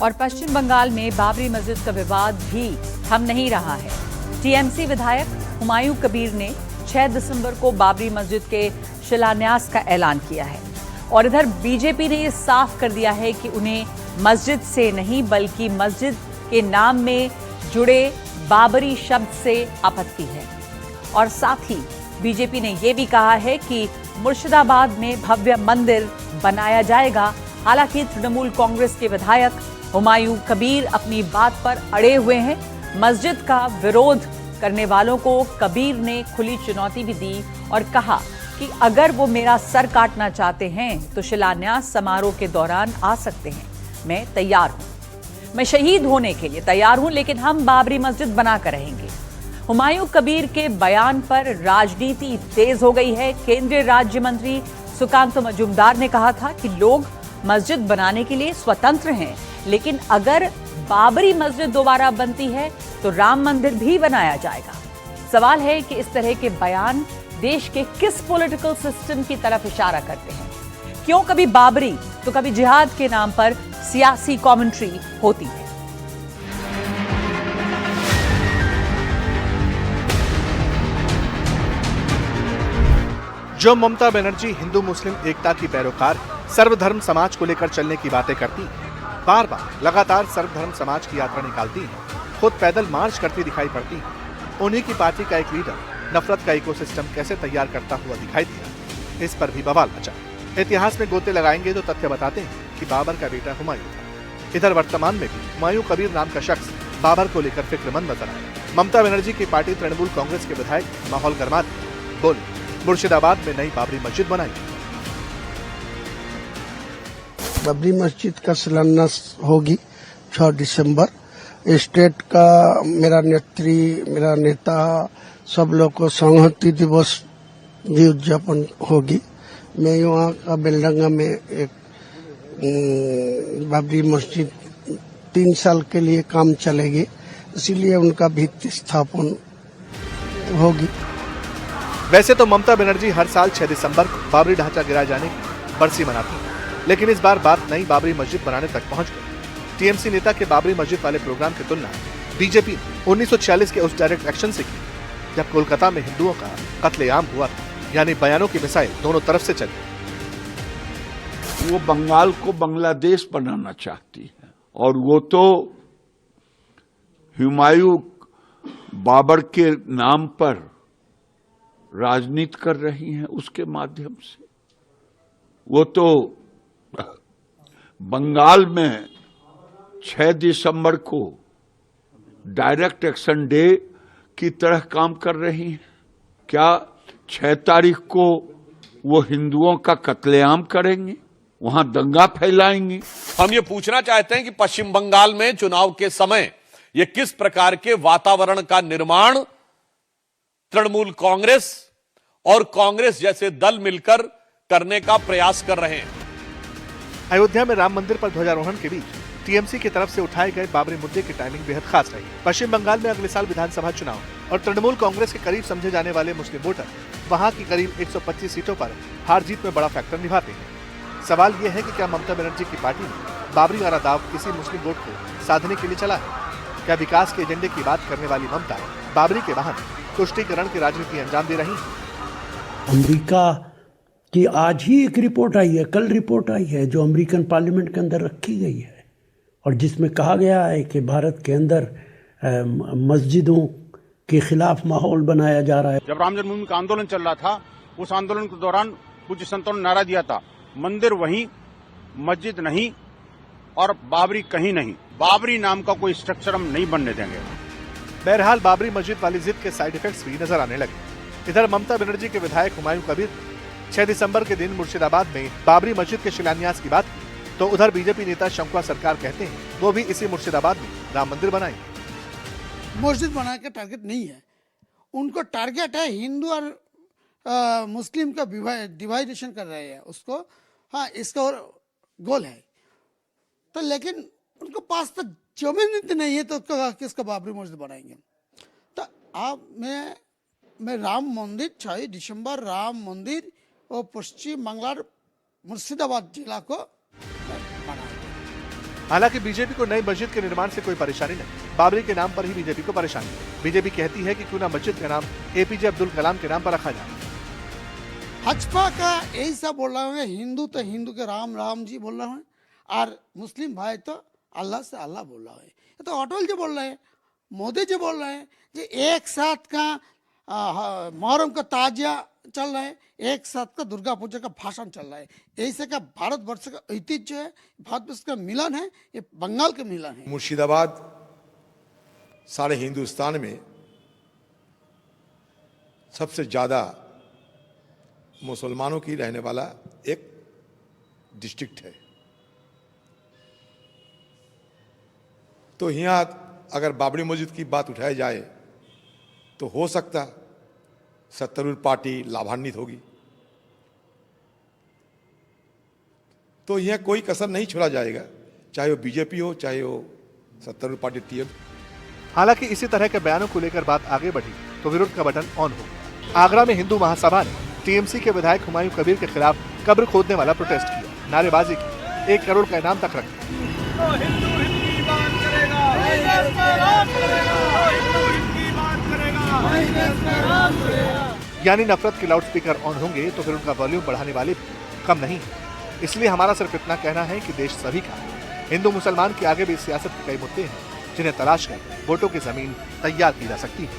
और पश्चिम बंगाल में बाबरी मस्जिद का विवाद भी थम नहीं रहा है। टीएमसी विधायक हुमायूं कबीर ने 6 दिसंबर को बाबरी मस्जिद के शिलान्यास का ऐलान किया है और इधर बीजेपी ने ये साफ कर दिया है कि उन्हें मस्जिद से नहीं बल्कि मस्जिद के नाम में जुड़े बाबरी शब्द से आपत्ति है। और साथ ही बीजेपी ने यह भी कहा है कि मुर्शिदाबाद में भव्य मंदिर बनाया जाएगा। हालांकि तृणमूल कांग्रेस के विधायक हुमायूं कबीर अपनी बात पर अड़े हुए हैं। मस्जिद का विरोध करने वालों को कबीर ने खुली चुनौती भी दी और कहा कि अगर वो मेरा सर काटना चाहते हैं तो शिलान्यास समारोह के दौरान आ सकते हैं। मैं तैयार हूं, मैं शहीद होने के लिए तैयार हूं, लेकिन हम बाबरी मस्जिद बनाकर रहेंगे। हुमायूं कबीर के बयान पर राजनीति तेज हो गई है। केंद्रीय राज्य मंत्री सुकांत मजूमदार ने कहा था कि लोग मस्जिद बनाने के लिए स्वतंत्र हैं, लेकिन अगर बाबरी मस्जिद दोबारा बनती है तो राम मंदिर भी बनाया जाएगा। सवाल है कि इस तरह के बयान देश के किस पॉलिटिकल सिस्टम की तरफ इशारा करते हैं? क्यों कभी बाबरी तो कभी जिहाद के नाम पर सियासी कमेंट्री होती है? जो ममता बनर्जी हिंदू मुस्लिम एकता की पैरोकार सर्वधर्म समाज को लेकर चलने की बातें करती हैं, बार बार लगातार सर्वधर्म समाज की यात्रा निकालती हैं, खुद पैदल मार्च करती दिखाई पड़ती हैं, उन्हीं की पार्टी का एक लीडर नफरत का इकोसिस्टम कैसे तैयार करता हुआ दिखाई दिया, इस पर भी बवाल मचा। इतिहास में गोते लगाएंगे तो तथ्य बताते हैं कि बाबर का बेटा हुमायूं था। इधर वर्तमान में भी हुमायूं कबीर नाम का शख्स बाबर को लेकर फिक्रमंद नजर आया। ममता बनर्जी की पार्टी तृणमूल कांग्रेस के विधायक माहौल गरमा दिया, बोले मुर्शिदाबाद में नई बाबरी मस्जिद बनाई। बाबरी मस्जिद का शिलान्यास होगी 6 दिसंबर। स्टेट का मेरा नेता सब लोग को संहति दिवस भी उद्यापन होगी। मैं यहाँ का बेलडंगा में एक बाबरी मस्जिद 3 साल के लिए काम चलेगी, इसीलिए उनका भित्ति स्थापन होगी। वैसे तो ममता बनर्जी हर साल 6 दिसंबर को बाबरी ढांचा गिराए जाने की बरसी मनाती है, लेकिन इस बार बात नई बाबरी मस्जिद बनाने तक पहुंच गई। टीएमसी नेता के बाबरी मस्जिद वाले प्रोग्राम की तुलना बीजेपी 1946 के उस डायरेक्ट एक्शन से की जब कोलकाता में हिंदुओं का कत्लेआम हुआ था, यानी बयानों की मिसाइल दोनों तरफ से चली। वो बंगाल को बांग्लादेश बनाना चाहती है और वो तो हुमायूं बाबर के नाम पर राजनीति कर रही हैं। उसके माध्यम से वो तो बंगाल में 6 दिसंबर को डायरेक्ट एक्शन डे की तरह काम कर रही हैं। क्या 6 तारीख को वो हिंदुओं का कत्लेआम करेंगे, वहां दंगा फैलाएंगे? हम ये पूछना चाहते हैं कि पश्चिम बंगाल में चुनाव के समय ये किस प्रकार के वातावरण का निर्माण तृणमूल कांग्रेस और कांग्रेस जैसे दल मिलकर करने का प्रयास कर रहे हैं। अयोध्या में राम मंदिर पर ध्वजारोहण के बीच टीएमसी की तरफ से उठाए गए बाबरी मुद्दे की टाइमिंग बेहद खास रही। पश्चिम बंगाल में अगले साल विधानसभा चुनाव और तृणमूल कांग्रेस के करीब समझे जाने वाले मुस्लिम वोटर वहां की करीब 125 सीटों पर हार जीत में बड़ा फैक्टर निभाते हैं। सवाल यह है कि क्या ममता बनर्जी की पार्टी ने बाबरी वाला दाव किसी मुस्लिम वोट को साधने के लिए चला है? क्या विकास के एजेंडे की बात करने वाली ममता बाबरी के बहाने तुष्टीकरण की राजनीति अंजाम दे रही है? अमेरिका की आज ही एक रिपोर्ट आई है, कल रिपोर्ट आई है, जो अमेरिकन पार्लियामेंट के अंदर रखी गई है और जिसमें कहा गया है कि भारत के अंदर मस्जिदों के खिलाफ माहौल बनाया जा रहा है। जब राम जन्मभूमि का आंदोलन चल रहा था, उस आंदोलन के दौरान पूज्य संतों ने नारा दिया था, मंदिर वहीं, मस्जिद नहीं और बाबरी कहीं नहीं। बाबरी नाम का कोई स्ट्रक्चर हम नहीं बनने देंगे। बहरहाल बाबरी मस्जिद वाली जिद के साइड इफेक्ट्स भी नजर आने लगे। इधर ममता बनर्जी के विधायक हुमायूं कबीर 6 दिसंबर के दिन मुर्शिदाबाद में बाबरी मस्जिद के शिलान्यास की बात की, तो उधर बीजेपी नेता शंकुआ सरकार कहते हैं वो भी इसी मुर्शिदाबाद में राम मंदिर बनाएंगे। मस्जिद बनाने का टारगेट नहीं है, उनको टारगेट है हिंदू और मुस्लिम का डिवाइडेशन कर रहे हैं उसको। हाँ, इसका और गोल है तो, लेकिन उनको पास तो जमीन नहीं है तो किसका बाबरी मस्जिद बनाएंगे? तो आप मैं राम मंदिर 6 दिसंबर राम मंदिर और पश्चिम बांग्लार मुर्शिदाबाद जिला को बनाएंगे। हालांकि बीजेपी को नई मस्जिद के निर्माण से कोई परेशानी नहीं, बाबरी के नाम पर ही बीजेपी को परेशानी है। बीजेपी कहती है कि क्यों ना मस्जिद का नाम एपीजे अब्दुल कलाम के नाम पर रखा जाए। भाजपा का यही सब बोल रहे हैं, हिंदू तो हिंदू के राम राम जी बोल रहे हैं और मुस्लिम भाई तो अल्लाह से अल्लाह बोल रहा है। ये तो अटल जी बोल रहे हैं, मोदी जी बोल रहे हैं कि एक साथ का मुहर्रम का ताजिया चल रहा है, एक साथ का दुर्गा पूजा का भाषण चल रहा है। ऐसे का भारतवर्ष का ऐतिह्य है, भारतवर्ष का मिलन है, ये बंगाल का मिलन है। मुर्शिदाबाद सारे हिंदुस्तान में सबसे ज़्यादा मुसलमानों की रहने वाला एक डिस्ट्रिक्ट है। तो यहाँ अगर बाबरी मस्जिद की बात उठाई जाए तो हो सकता सत्तारूढ़ पार्टी लाभान्वित होगी। तो यह कोई कसर नहीं छोड़ा जाएगा, चाहे वो बीजेपी हो चाहे वो सत्तारूढ़ पार्टी टीएम। हालांकि इसी तरह के बयानों को लेकर बात आगे बढ़ी तो विरोध का बटन ऑन हो गया। आगरा में हिंदू महासभा ने टीएमसी के विधायक हुमायूं कबीर के खिलाफ कब्र खोदने वाला प्रोटेस्ट किया, नारेबाजी की, 1 करोड़ का इनाम तक रखा। यानी नफरत के लाउडस्पीकर ऑन होंगे तो फिर उनका वॉल्यूम बढ़ाने वाले भी कम नहीं है। इसलिए हमारा सिर्फ इतना कहना है कि देश सभी का है। हिंदू मुसलमान के आगे भी सियासत के कई मुद्दे हैं जिन्हें तलाश कर वोटों की जमीन तैयार की जा सकती है।